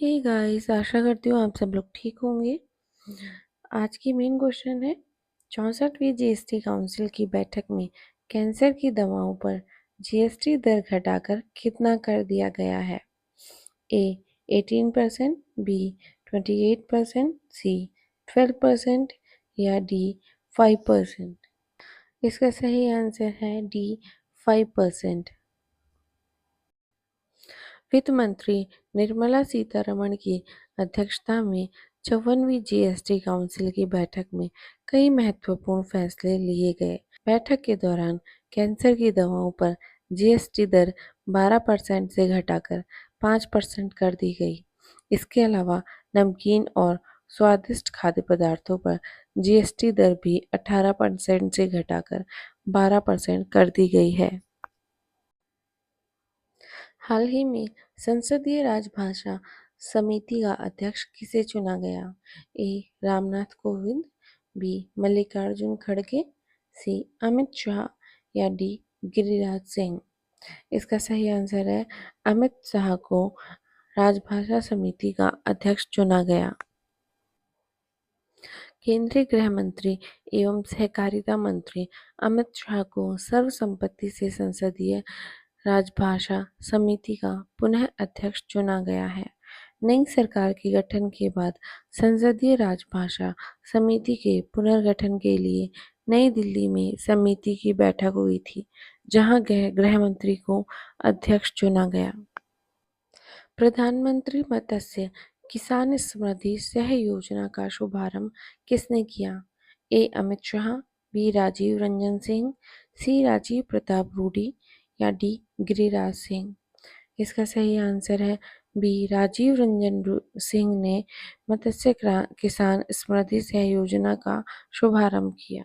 Hey guys, आशा करती हूँ आप सब लोग ठीक होंगे। आज की मेन क्वेश्चन है 64वीं जीएसटी काउंसिल की बैठक में कैंसर की दवाओं पर जीएसटी दर घटाकर कितना कर दिया गया है। ए 18%, बी 28%, सी 12% या डी 5%। इसका सही आंसर है डी 5%। वित्त मंत्री निर्मला सीतारमण की अध्यक्षता में 54वीं जीएसटी काउंसिल की बैठक में कई महत्वपूर्ण फैसले लिए गए। बैठक के दौरान कैंसर की दवाओं पर जीएसटी दर 12% से घटाकर 5% कर दी गई। इसके अलावा नमकीन और स्वादिष्ट खाद्य पदार्थों पर जीएसटी दर भी 18% से घटाकर 12% कर दी गई है। हाल ही में संसदीय राजभाषा समिति का अध्यक्ष किसे चुना गया। ए रामनाथ कोविंद, बी मल्लिकार्जुन खड़गे, सी अमित शाह या डी गिरिराज सिंह। इसका सही आंसर है अमित शाह को राजभाषा समिति का अध्यक्ष चुना गया। केंद्रीय गृह मंत्री एवं सहकारिता मंत्री अमित शाह को सर्वसम्मति से संसदीय राजभाषा समिति का पुनः अध्यक्ष चुना गया है। नई सरकार के गठन के बाद संसदीय राजभाषा समिति के पुनर्गठन के लिए नई दिल्ली में समिति की बैठक हुई थी, जहां गृह मंत्री को अध्यक्ष चुना गया। प्रधानमंत्री मत्स्य किसान समृद्धि सह योजना का शुभारंभ किसने किया। ए अमित शाह, बी राजीव रंजन सिंह, सी राजीव प्रताप रूडी या डी गिरिराज सिंह। इसका सही आंसर है बी राजीव रंजन सिंह ने मत्स्य किसान समृद्धि सह योजना का शुभारंभ किया।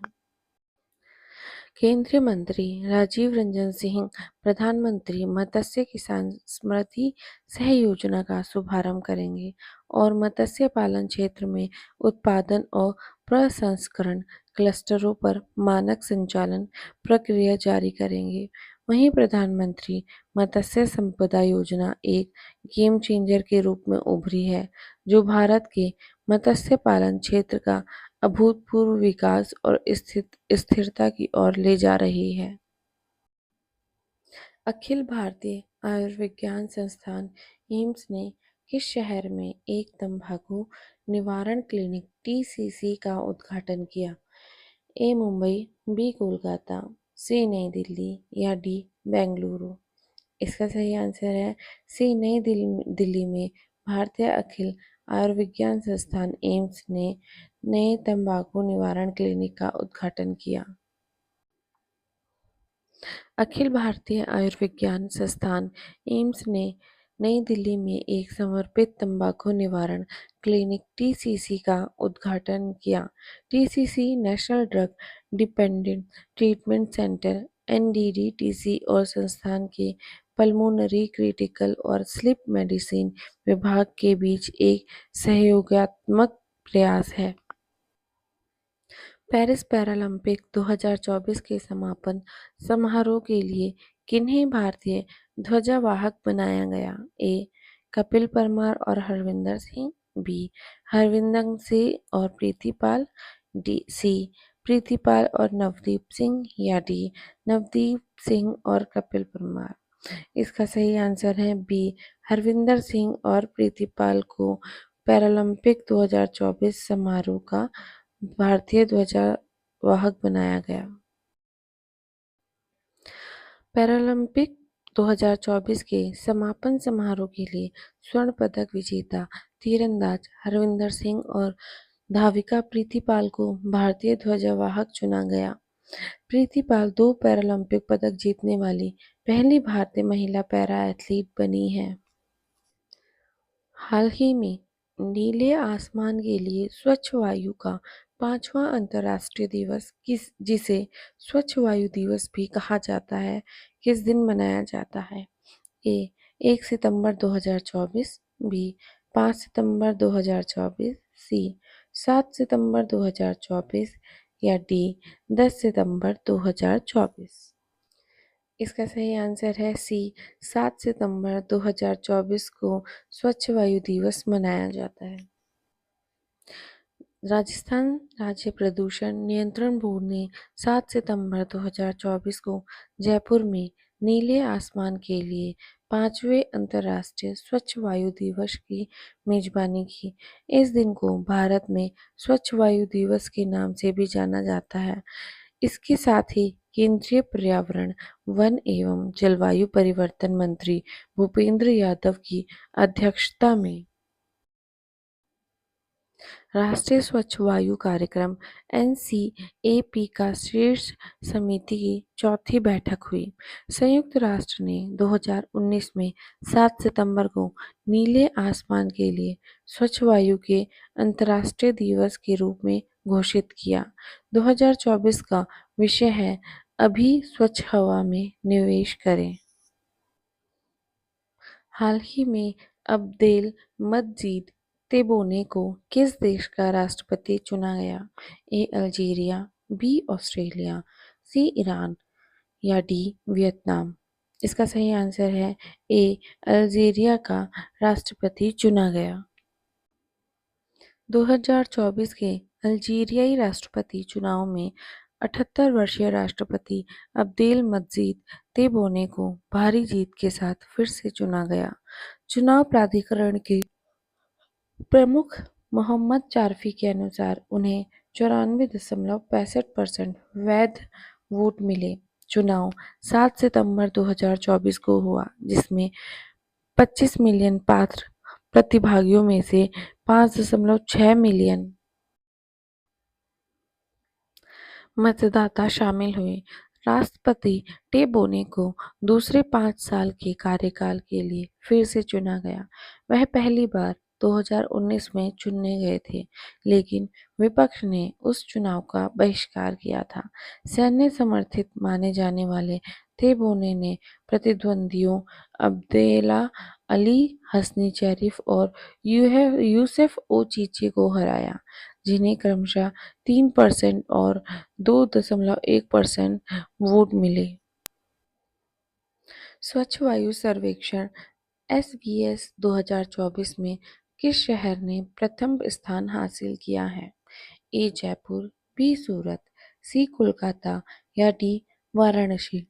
केंद्रीय मंत्री राजीव रंजन सिंह प्रधानमंत्री मत्स्य किसान समृद्धि सह योजना का शुभारंभ करेंगे और मत्स्य पालन क्षेत्र में उत्पादन और प्रसंस्करण क्लस्टरों पर मानक संचालन प्रक्रिया जारी करेंगे। वहीं प्रधानमंत्री मत्स्य संपदा योजना एक गेम चेंजर के रूप में उभरी है, जो भारत के मत्स्य पालन क्षेत्र का अभूतपूर्व विकास और स्थिरता की ओर ले जा रही है। अखिल भारतीय आयुर्विज्ञान संस्थान एम्स ने किस शहर में एक तंबाकू निवारण क्लिनिक टीसीसी का उद्घाटन किया। ए मुंबई, बी कोलकाता, सी नई दिल्ली या डी बेंगलुरु। इसका सही आंसर है सी नई दिल्ली में भारतीय अखिल आयुर्विज्ञान संस्थान एम्स ने नए तंबाकू निवारण क्लिनिक का उद्घाटन किया। अखिल भारतीय आयुर्विज्ञान संस्थान एम्स ने नई दिल्ली में एक समर्पित तंबाकू निवारण क्लिनिक टीसीसी का उद्घाटन किया। TCC national drug dependent treatment centre NDDTC और संस्थान के पल्मोनरी क्रिटिकल और स्लीप मेडिसिन विभाग के बीच एक सहयोगात्मक प्रयास है। पेरिस पैरालंपिक 2024 के समापन समारोह के लिए किन्हें भारतीय ध्वजावाहक बनाया गया। ए कपिल परमार और हरविंदर सिंह, बी हरविंदर सिंह और प्रीतिपाल, डी सी प्रीतिपाल और नवदीप सिंह या डी नवदीप सिंह और कपिल परमार। इसका सही आंसर है बी हरविंदर सिंह और प्रीतिपाल को पैरालंपिक 2024 समारोह का भारतीय ध्वजावाहक बनाया गया। पैरालंपिक 2024 के समापन समारोह के लिए स्वर्ण पदक विजेता तीरंदाज हरविंदर सिंह और धाविका प्रीतिपाल को भारतीय ध्वजावाहक चुना गया। प्रीतिपाल 2 पैरालंपिक पदक जीतने वाली पहली भारतीय महिला पैरा एथलीट बनी है। हाल ही में नीले आसमान के लिए स्वच्छ वायु का 5वां अंतर्राष्ट्रीय दिवस जिसे स्वच्छ वायु दिवस भी कहा जाता है, किस दिन मनाया जाता है। ए 1 सितंबर 2024, बी 5 सितंबर 2024, सी 7 सितंबर 2024 या डी 10 सितंबर 2024। इसका सही आंसर है सी। 7 सितंबर 2024 को स्वच्छ वायु दिवस मनाया जाता है। राजस्थान राज्य प्रदूषण नियंत्रण बोर्ड ने 7 सितंबर 2024 को जयपुर में नीले आसमान के लिए 5वें अंतर्राष्ट्रीय स्वच्छ वायु दिवस की मेजबानी की। इस दिन को भारत में स्वच्छ वायु दिवस के नाम से भी जाना जाता है। इसके साथ ही केंद्रीय पर्यावरण, वन एवं जलवायु परिवर्तन मंत्री भूपेंद्र यादव की अध्यक्षता में राष्ट्रीय स्वच्छ वायु कार्यक्रम (एनसीएपी) का शीर्ष समिति की चौथी बैठक हुई। संयुक्त राष्ट्र ने 2019 में 7 सितंबर को नीले आसमान के लिए स्वच्छ वायु के अंतर्राष्ट्रीय दिवस के रूप में घोषित किया। 2024 का विषय है अभी स्वच्छ हवा में निवेश करें। हाल ही में अब्देल मजीद तेबोने को किस देश का राष्ट्रपति चुना गया? ए अल्जीरिया, बी ऑस्ट्रेलिया, सी ईरान या डी वियतनाम। इसका सही आंसर है ए अल्जीरिया का राष्ट्रपति चुना गया। 2024 के अल्जीरियाई राष्ट्रपति चुनाव में 78 वर्षीय राष्ट्रपति अब्देल मजीद तेबोने को भारी जीत के साथ फिर से चुना गया। चुनाव प्राधिकरण के प्रमुख मोहम्मद चारफी के अनुसार उन्हें 94.65% वैध वोट मिले। चुनाव 7 सितंबर 2024 को हुआ, जिसमें 25 मिलियन पात्र प्रतिभागियों में से 5.6 मिलियन मतदाता शामिल हुए। राष्ट्रपति टेबोने को दूसरे 5 साल के कार्यकाल के लिए फिर से चुना गया। वह पहली बार 2019 में चुने गए थे, लेकिन विपक्ष ने उस चुनाव का बहिष्कार किया था। सैन्य समर्थित माने जाने वाले तेबोने ने प्रतिद्वंदियों अब्देला अली हसनी शरीफ और यूसुफ ओ चीची को हराया, जिन्हें क्रमशः 3% और 2.1% वोट मिले। स्वच्छ वायु सर्वेक्षण (एसवीएस) 2024 में किस शहर ने प्रथम स्थान हासिल किया है? ए जयपुर, बी सूरत, सी कोलकाता या डी वाराणसी।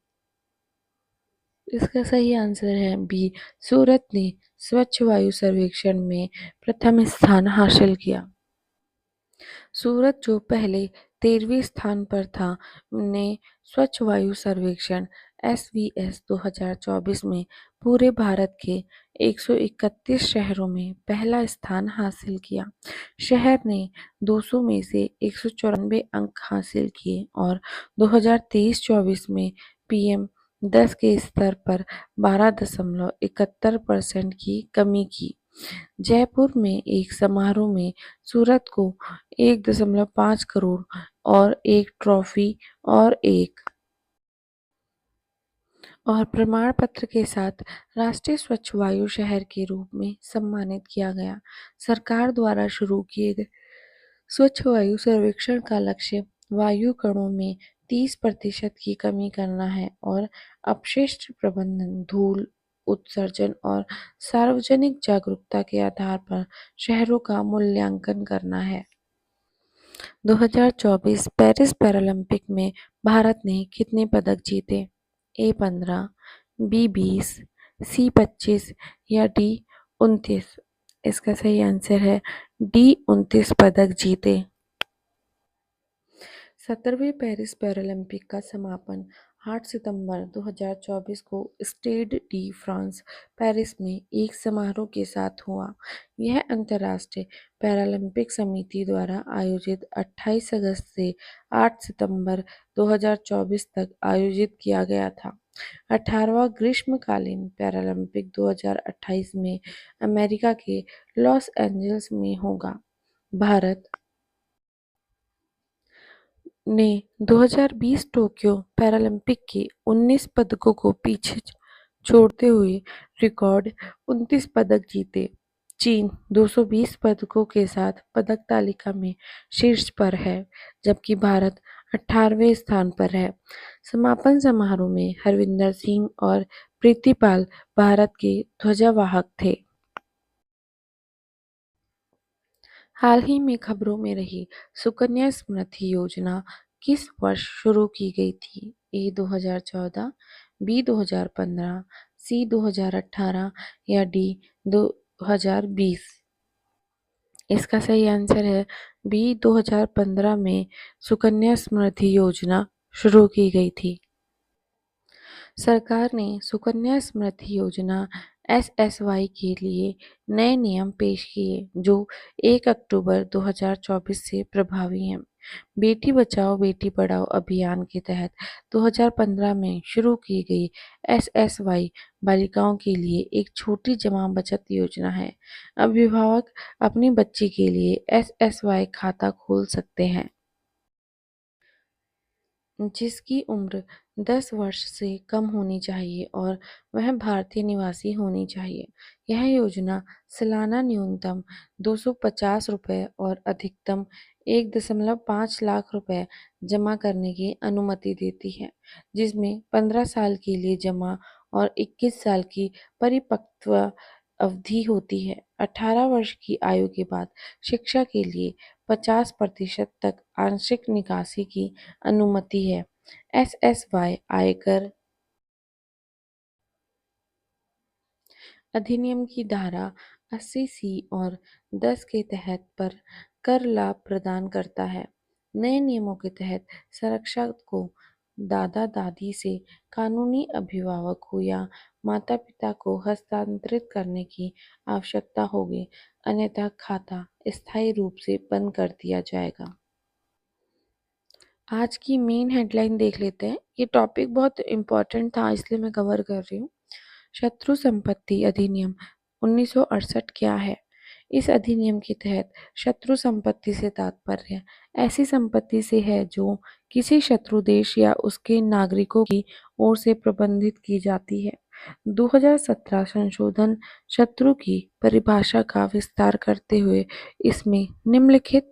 इसका सही आंसर है बी। सूरत ने स्वच्छ वायु सर्वेक्षण में प्रथम स्थान हासिल किया। सूरत, जो पहले 13वें स्थान पर था, ने स्वच्छ वायु सर्वेक्षण (एसवीएस) 2024 में पूरे भारत के 131 शहरों में पहला स्थान हासिल किया। शहर ने 200 में से 194 अंक हासिल किए और 2023-24 में पीएम 10 के स्तर पर 12.71% की कमी की। जयपुर में एक समारोह में सूरत को 1.5 करोड़ और एक ट्रॉफी और प्रमाण पत्र के साथ राष्ट्रीय स्वच्छ वायु शहर के रूप में सम्मानित किया गया। सरकार द्वारा शुरू किए गए स्वच्छ वायु सर्वेक्षण का लक्ष्य वायु कणों में 30% की कमी करना है और अपशिष्ट प्रबंधन, धूल उत्सर्जन और सार्वजनिक जागरूकता के आधार पर शहरों का मूल्यांकन करना है। 2024 पेरिस पैरालंपिक में भारत ने कितने पदक जीते? ए 15, बी 20, सी 25 या डी 29। इसका सही आंसर है डी 29 पदक जीते। 17वें पेरिस पैरालंपिक का समापन 8 सितंबर 2024 को स्टेड डी फ्रांस, पेरिस में एक समारोह के साथ हुआ। यह अंतर्राष्ट्रीय पैरालंपिक समिति द्वारा आयोजित 28 अगस्त से 8 सितंबर 2024 तक आयोजित किया गया था। 18वां ग्रीष्मकालीन पैरालंपिक 2028 में अमेरिका के लॉस एंजल्स में होगा। भारत ने 2020 टोक्यो पैरालंपिक के 19 पदकों को पीछे छोड़ते हुए रिकॉर्ड 29 पदक जीते। चीन 220 पदकों के साथ पदक तालिका में शीर्ष पर है, जबकि भारत 18वें स्थान पर है। समापन समारोह में हरविंदर सिंह और प्रीतिपाल भारत के ध्वजावाहक थे। हाल ही में खबरों में रही सुकन्या समृद्धि योजना किस वर्ष शुरू की गई थी? ए 2014, बी 2015, सी 2018 या डी 2020? इसका सही आंसर है बी 2015 में सुकन्या समृद्धि योजना शुरू की गई थी। सरकार ने सुकन्या समृद्धि योजना एसएसवाई के लिए नए नियम पेश किए जो 1 अक्टूबर 2024 से प्रभावी हैं। बेटी बचाओ बेटी पढ़ाओ अभियान के तहत 2015 में शुरू की गई एसएसवाई बालिकाओं के लिए एक छोटी जमा बचत योजना है। अभिभावक अपनी बच्ची के लिए एसएसवाई खाता खोल सकते हैं जिसकी उम्र 10 वर्ष से कम होनी चाहिए और वह भारतीय निवासी होनी चाहिए। यह योजना सालाना न्यूनतम 250 रुपये और अधिकतम 1.5 लाख रुपए जमा करने की अनुमति देती है, जिसमें 15 साल के लिए जमा और 21 साल की परिपक्व अवधि होती है। 18 वर्ष की आयु के बाद शिक्षा के लिए 50% तक आंशिक निकासी की अनुमति है। एसएसवाई आयकर अधिनियम की धारा 80C और 10 के तहत पर कर लाभ प्रदान करता है। नए नियमों के तहत संरक्षक को दादा दादी से कानूनी अभिभावक को या माता पिता को हस्तांतरित करने की आवश्यकता होगी, अन्यथा खाता स्थायी रूप से बंद कर दिया जाएगा। आज की मेन हेडलाइन देख लेते हैं। ये टॉपिक बहुत इम्पोर्टेंट था इसलिए मैं कवर कर रही हूँ। शत्रु संपत्ति अधिनियम 1968 क्या है? इस अधिनियम के तहत शत्रु संपत्ति से तात्पर्य ऐसी संपत्ति से है जो किसी शत्रु देश या उसके नागरिकों की ओर से प्रबंधित की जाती है। 2017 संशोधन शत्रु की परिभाषा का विस्तार करते हुए इसमें निम्नलिखित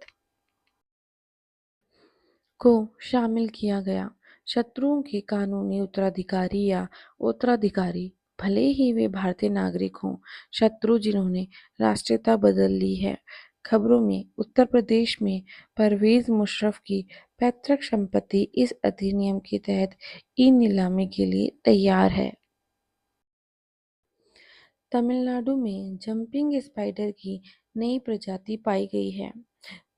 को शामिल किया गया। शत्रुओं के कानूनी उत्तराधिकारी या उत्तराधिकारी भले ही वे भारतीय नागरिक हों, शत्रु जिन्होंने राष्ट्रीयता बदल ली है। खबरों में उत्तर प्रदेश में परवेज मुशर्रफ की पैतृक संपत्ति इस अधिनियम के तहत ई नीलामी के लिए तैयार है। तमिलनाडु में जंपिंग स्पाइडर की नई प्रजाति पाई गई है।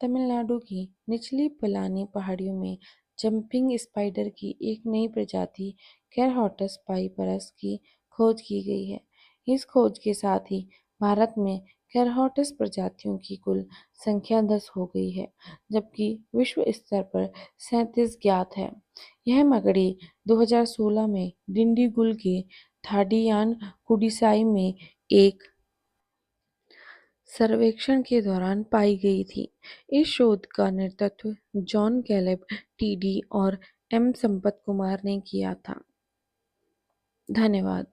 तमिलनाडु की निचली पलानी पहाड़ियों में जंपिंग स्पाइडर की एक नई प्रजाति कैरहॉटस पाइपरस की खोज की गई है। इस खोज के साथ ही भारत में कैरहॉटस प्रजातियों की कुल संख्या 10 हो गई है, जबकि विश्व स्तर पर 37 ज्ञात है। यह मकड़ी 2016 में डिंडीगुल के थाडियान कुडिसाई में एक सर्वेक्षण के दौरान पाई गई थी। इस शोध का नेतृत्व जॉन कैलेब टीडी और एम संपत कुमार ने किया था। धन्यवाद।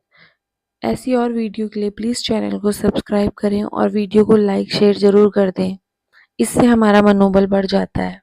ऐसी और वीडियो के लिए प्लीज़ चैनल को सब्सक्राइब करें और वीडियो को लाइक शेयर ज़रूर कर दें। इससे हमारा मनोबल बढ़ जाता है।